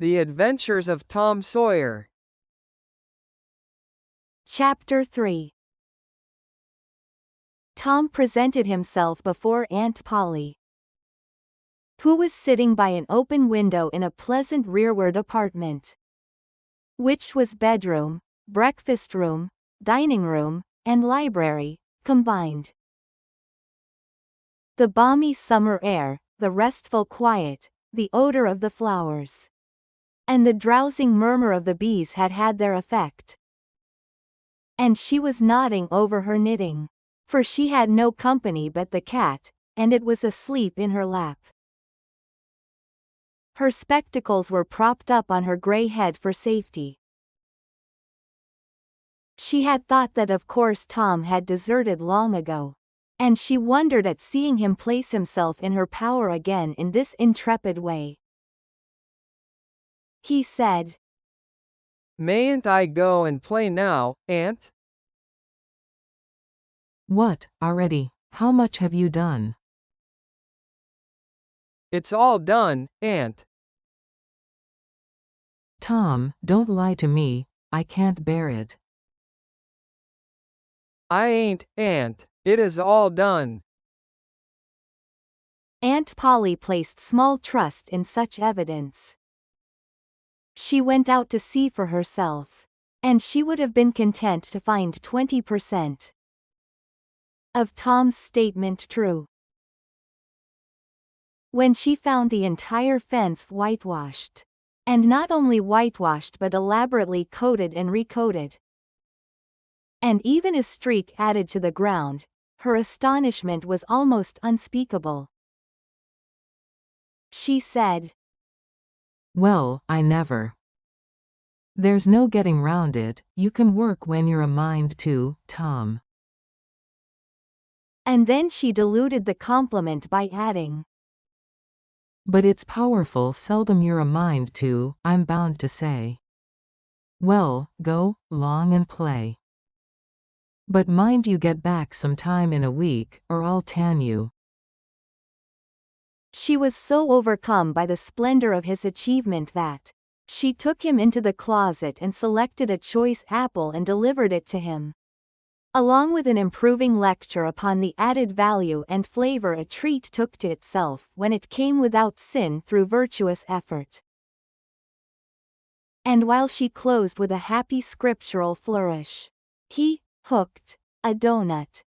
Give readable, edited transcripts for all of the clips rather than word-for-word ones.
The Adventures of Tom Sawyer. Chapter 3. Tom presented himself before Aunt Polly, who was sitting by an open window in a pleasant rearward apartment, which was bedroom, breakfast room, dining room, and library, combined. The balmy summer air, the restful quiet, the odor of the flowers, and the drowsing murmur of the bees had had their effect. And she was nodding over her knitting, for she had no company but the cat, and it was asleep in her lap. Her spectacles were propped up on her grey head for safety. She had thought that of course Tom had deserted long ago, and she wondered at seeing him place himself in her power again in this intrepid way. He said, "Mayn't I go and play now, Aunt?" "What, already? How much have you done?" "It's all done, Aunt." "Tom, don't lie to me, I can't bear it." "I ain't, Aunt. It is all done." Aunt Polly placed small trust in such evidence. She went out to see for herself, and she would have been content to find 20% of Tom's statement true. When she found the entire fence whitewashed, and not only whitewashed but elaborately coated and recoated, and even a streak added to the ground, her astonishment was almost unspeakable. She said, "Well, I never. There's no getting round it, you can work when you're a mind to, Tom." And then she diluted the compliment by adding, "But it's powerful seldom you're a mind to, I'm bound to say. Well, go, long and play. But mind you get back some time in a week, or I'll tan you." She was so overcome by the splendor of his achievement that she took him into the closet and selected a choice apple and delivered it to him, along with an improving lecture upon the added value and flavor a treat took to itself when it came without sin through virtuous effort. And while she closed with a happy scriptural flourish, he hooked a donut.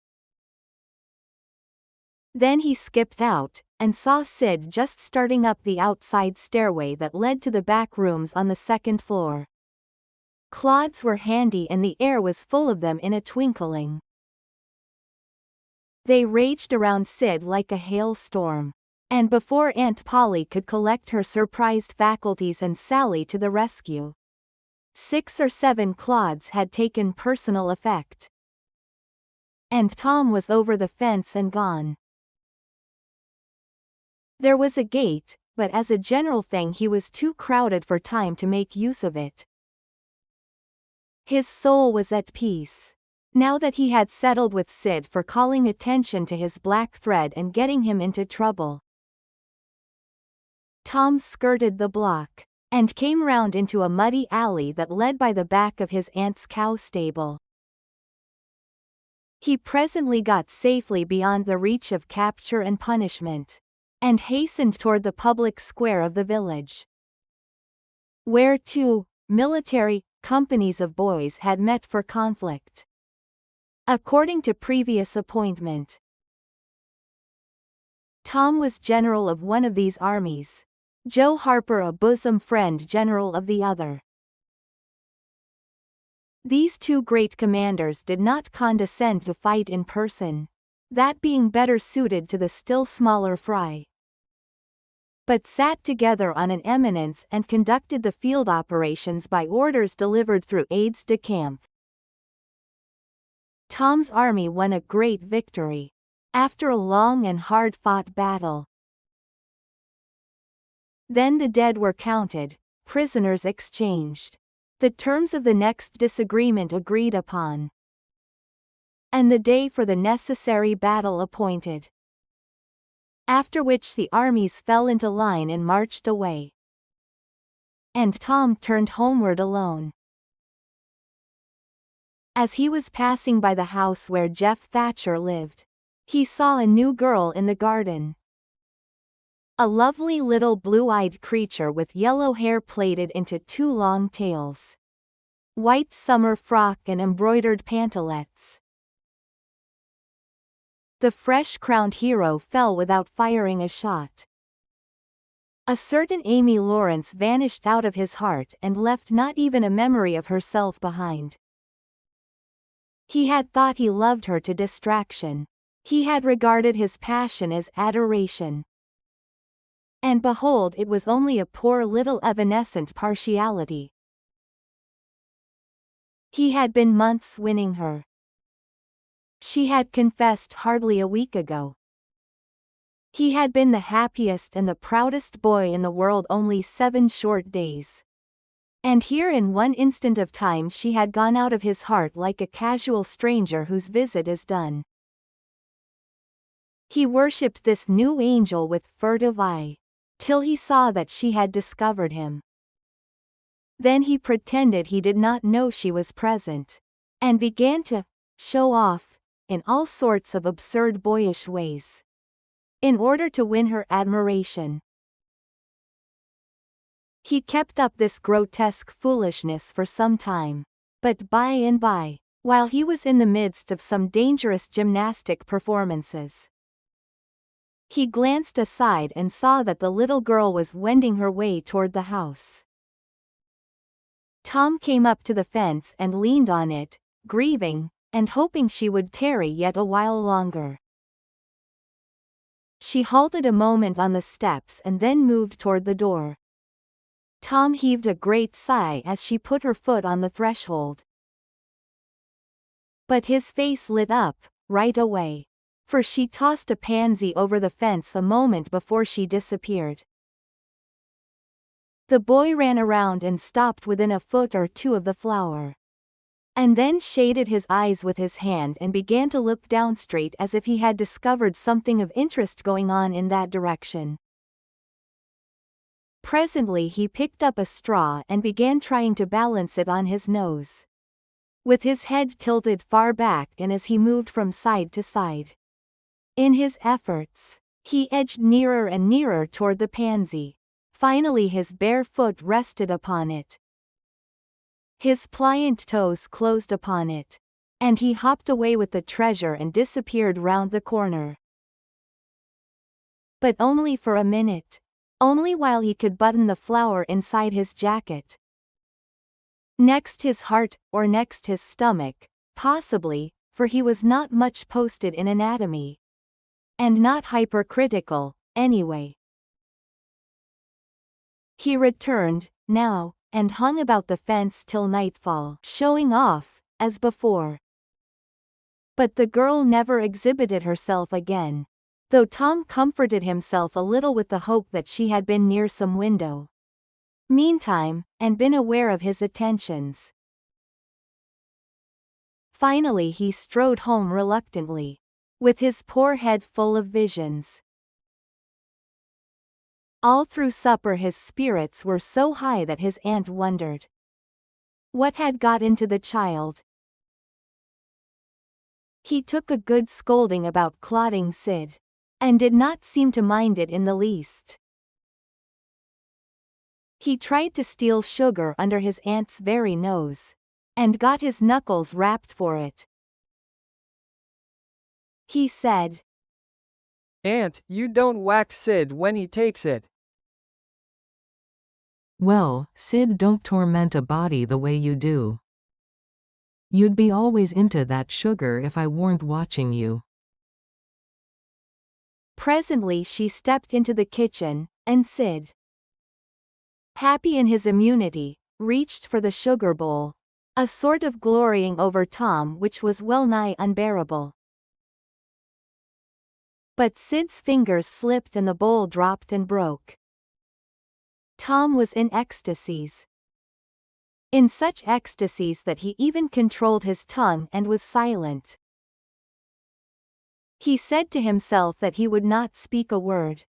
Then he skipped out, and saw Sid just starting up the outside stairway that led to the back rooms on the second floor. Clods were handy and the air was full of them in a twinkling. They raged around Sid like a hailstorm, and before Aunt Polly could collect her surprised faculties and sally to the rescue, 6 or 7 clods had taken personal effect. And Tom was over the fence and gone. There was a gate, but as a general thing he was too crowded for time to make use of it. His soul was at peace, now that he had settled with Sid for calling attention to his black thread and getting him into trouble. Tom skirted the block, and came round into a muddy alley that led by the back of his aunt's cow stable. He presently got safely beyond the reach of capture and punishment, and hastened toward the public square of the village, where 2 military companies of boys had met for conflict, according to previous appointment. Tom was general of one of these armies, Joe Harper a bosom friend general of the other. These 2 great commanders did not condescend to fight in person, that being better suited to the still smaller fry, but sat together on an eminence and conducted the field operations by orders delivered through aides de camp. Tom's army won a great victory, after a long and hard-fought battle. Then the dead were counted, prisoners exchanged, the terms of the next disagreement agreed upon, and the day for the necessary battle appointed. After which the armies fell into line and marched away. and Tom turned homeward alone. As he was passing by the house where Jeff Thatcher lived, he saw a new girl in the garden. A lovely little blue-eyed creature with yellow hair plaited into 2 long tails, white summer frock and embroidered pantalettes. The fresh-crowned hero fell without firing a shot. A certain Amy Lawrence vanished out of his heart and left not even a memory of herself behind. He had thought he loved her to distraction. He had regarded his passion as adoration. And behold, it was only a poor little evanescent partiality. He had been months winning her. She had confessed hardly a week ago. He had been the happiest and the proudest boy in the world only 7 short days. And here in one instant of time she had gone out of his heart like a casual stranger whose visit is done. He worshipped this new angel with furtive eye, till he saw that she had discovered him. Then he pretended he did not know she was present, and began to show off, in all sorts of absurd boyish ways, in order to win her admiration. He kept up this grotesque foolishness for some time, but by and by, while he was in the midst of some dangerous gymnastic performances, he glanced aside and saw that the little girl was wending her way toward the house. Tom came up to the fence and leaned on it, grieving, and hoping she would tarry yet a while longer. She halted a moment on the steps and then moved toward the door. Tom heaved a great sigh as she put her foot on the threshold. But his face lit up, right away, for she tossed a pansy over the fence a moment before she disappeared. The boy ran around and stopped within a foot or 2 of the flower, and then shaded his eyes with his hand and began to look down straight as if he had discovered something of interest going on in that direction. Presently he picked up a straw and began trying to balance it on his nose, with his head tilted far back, and as he moved from side to side in his efforts, he edged nearer and nearer toward the pansy. Finally his bare foot rested upon it. His pliant toes closed upon it, and he hopped away with the treasure and disappeared round the corner. But only for a minute. Only while he could button the flower inside his jacket. Next his heart, or next his stomach, possibly, for he was not much posted in anatomy. And not hypercritical, anyway. He returned, now, and hung about the fence till nightfall, showing off, as before. But the girl never exhibited herself again, though Tom comforted himself a little with the hope that she had been near some window, meantime, and been aware of his attentions. Finally he strode home reluctantly, with his poor head full of visions. All through supper his spirits were so high that his aunt wondered what had got into the child. He took a good scolding about clotting Sid, and did not seem to mind it in the least. He tried to steal sugar under his aunt's very nose, and got his knuckles rapped for it. He said, "Aunt, you don't whack Sid when he takes it." Well, Sid don't torment a body the way you do. You'd be always into that sugar if I weren't watching you. Presently she stepped into the kitchen, and Sid, happy in his immunity, reached for the sugar bowl, a sort of glorying over Tom which was well nigh unbearable. But Sid's fingers slipped and the bowl dropped and broke. Tom was in ecstasies. In such ecstasies that he even controlled his tongue and was silent. He said to himself that he would not speak a word.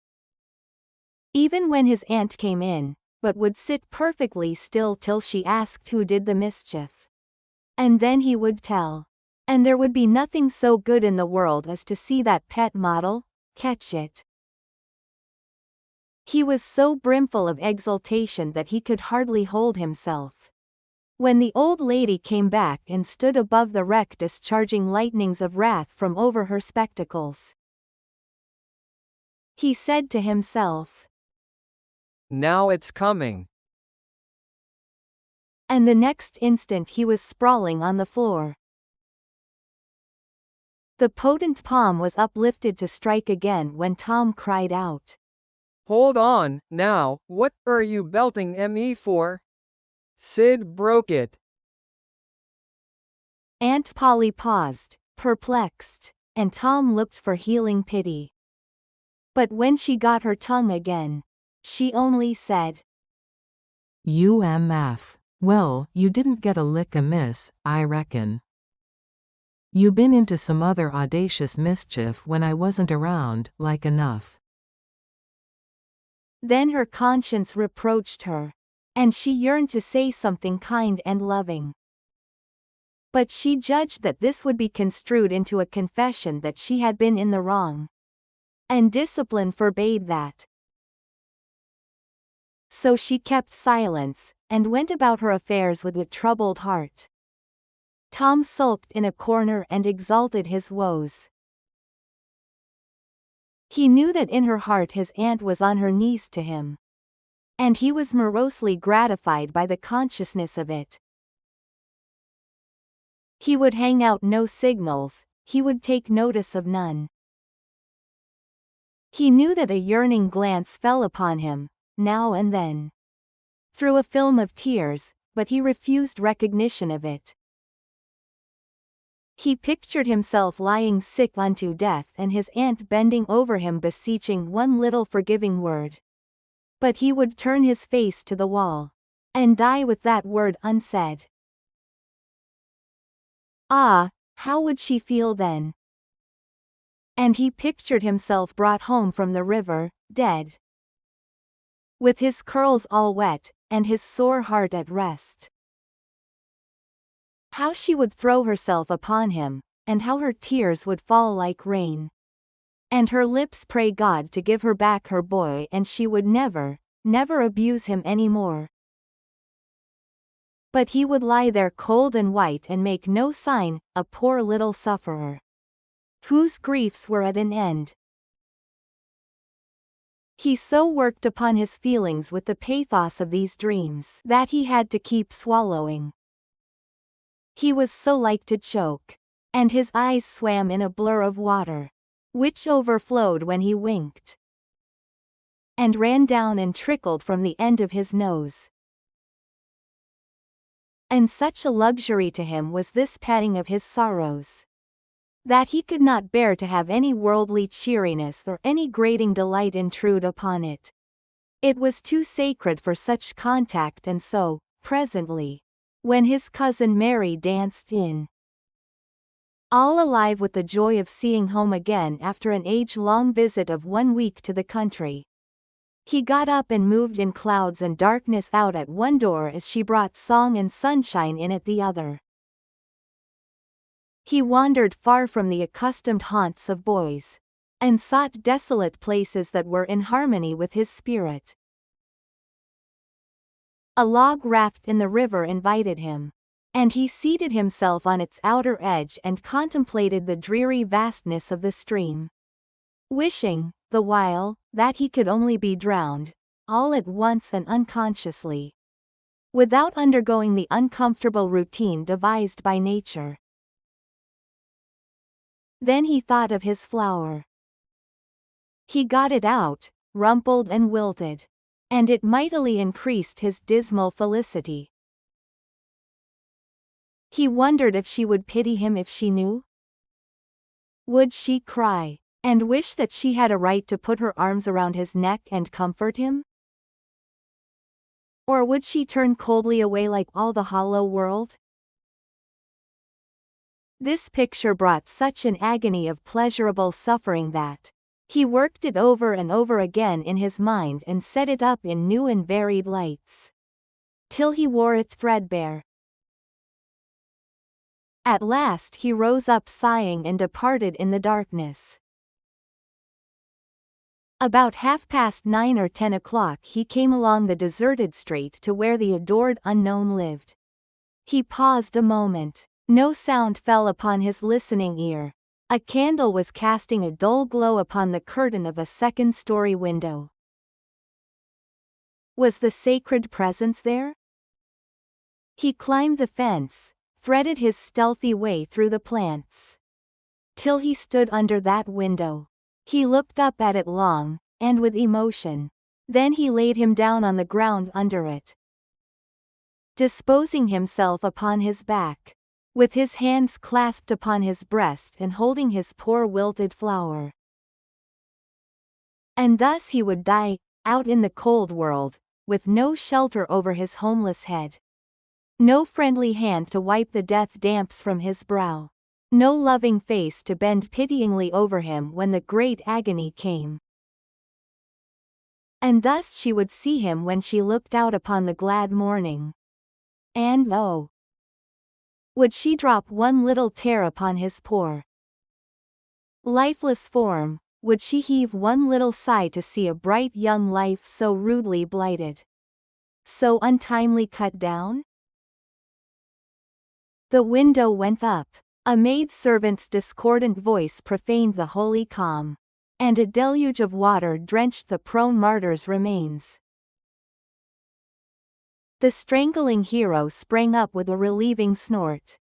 Even when his aunt came in, but would sit perfectly still till she asked who did the mischief. And then he would tell. And there would be nothing so good in the world as to see that pet model catch it. He was so brimful of exultation that he could hardly hold himself. When the old lady came back and stood above the wreck discharging lightnings of wrath from over her spectacles, he said to himself, "Now it's coming." And the next instant he was sprawling on the floor. The potent palm was uplifted to strike again when Tom cried out, "Hold on, now, what are you belting me for? Sid broke it." Aunt Polly paused, perplexed, and Tom looked for healing pity. But when she got her tongue again, she only said, UMF. Well, you didn't get a lick amiss, I reckon. You been into some other audacious mischief when I wasn't around, like enough. Then her conscience reproached her, and she yearned to say something kind and loving. But she judged that this would be construed into a confession that she had been in the wrong. And discipline forbade that. So she kept silence, and went about her affairs with a troubled heart. Tom sulked in a corner and exalted his woes. He knew that in her heart his aunt was on her knees to him. And he was morosely gratified by the consciousness of it. He would hang out no signals, he would take notice of none. He knew that a yearning glance fell upon him, now and then, through a film of tears, but he refused recognition of it. He pictured himself lying sick unto death and his aunt bending over him beseeching one little forgiving word. But he would turn his face to the wall, and die with that word unsaid. Ah, how would she feel then? And he pictured himself brought home from the river, dead, with his curls all wet, and his sore heart at rest. How she would throw herself upon him, and how her tears would fall like rain. And her lips pray God to give her back her boy, and she would never, never abuse him any more. But he would lie there cold and white and make no sign, a poor little sufferer, whose griefs were at an end. He so worked upon his feelings with the pathos of these dreams that he had to keep swallowing. He was so like to choke, and his eyes swam in a blur of water, which overflowed when he winked, and ran down and trickled from the end of his nose. And such a luxury to him was this padding of his sorrows, that he could not bear to have any worldly cheeriness or any grating delight intrude upon it. It was too sacred for such contact, and so, presently, when his cousin Mary danced in, all alive with the joy of seeing home again after an age-long visit of 1 week to the country, he got up and moved in clouds and darkness out at one door as she brought song and sunshine in at the other. He wandered far from the accustomed haunts of boys, and sought desolate places that were in harmony with his spirit. A log raft in the river invited him, and he seated himself on its outer edge and contemplated the dreary vastness of the stream, wishing, the while, that he could only be drowned, all at once and unconsciously, without undergoing the uncomfortable routine devised by nature. Then he thought of his flower. He got it out, rumpled and wilted, and it mightily increased his dismal felicity. He wondered if she would pity him if she knew. Would she cry, and wish that she had a right to put her arms around his neck and comfort him? Or would she turn coldly away like all the hollow world? This picture brought such an agony of pleasurable suffering that, He worked it over and over again in his mind and set it up in new and varied lights, till he wore it threadbare. At last he rose up sighing and departed in the darkness. About 9:30 or 10 o'clock he came along the deserted street to where the adored unknown lived. He paused a moment. No sound fell upon his listening ear. A candle was casting a dull glow upon the curtain of a second-story window. Was the sacred presence there? He climbed the fence, threaded his stealthy way through the plants, till he stood under that window. He looked up at it long, and with emotion. Then he laid him down on the ground under it, disposing himself upon his back, with his hands clasped upon his breast and holding his poor wilted flower. And thus he would die, out in the cold world, with no shelter over his homeless head, no friendly hand to wipe the death damps from his brow, no loving face to bend pityingly over him when the great agony came. And thus she would see him when she looked out upon the glad morning. And oh, would she drop one little tear upon his poor, lifeless form, would she heave one little sigh to see a bright young life so rudely blighted, so untimely cut down? The window went up. A maid-servant's discordant voice profaned the holy calm, and a deluge of water drenched the prone martyr's remains. The strangling hero sprang up with a relieving snort.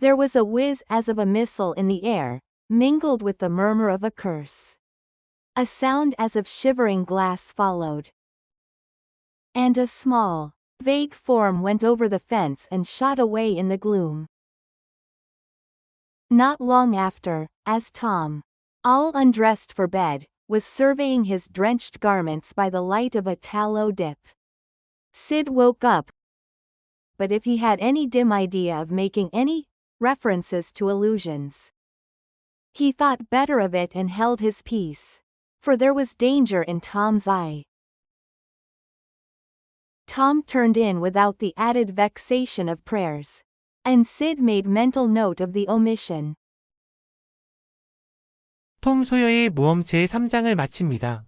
There was a whiz as of a missile in the air, mingled with the murmur of a curse. A sound as of shivering glass followed. And a small, vague form went over the fence and shot away in the gloom. Not long after, as Tom, all undressed for bed, was surveying his drenched garments by the light of a tallow dip, Sid woke up, but if he had any dim idea of making any references to illusions, he thought better of it and held his peace, for there was danger in Tom's eye. Tom turned in without the added vexation of prayers, and Sid made mental note of the omission. 톰 소여의 모험 제3장을 마칩니다.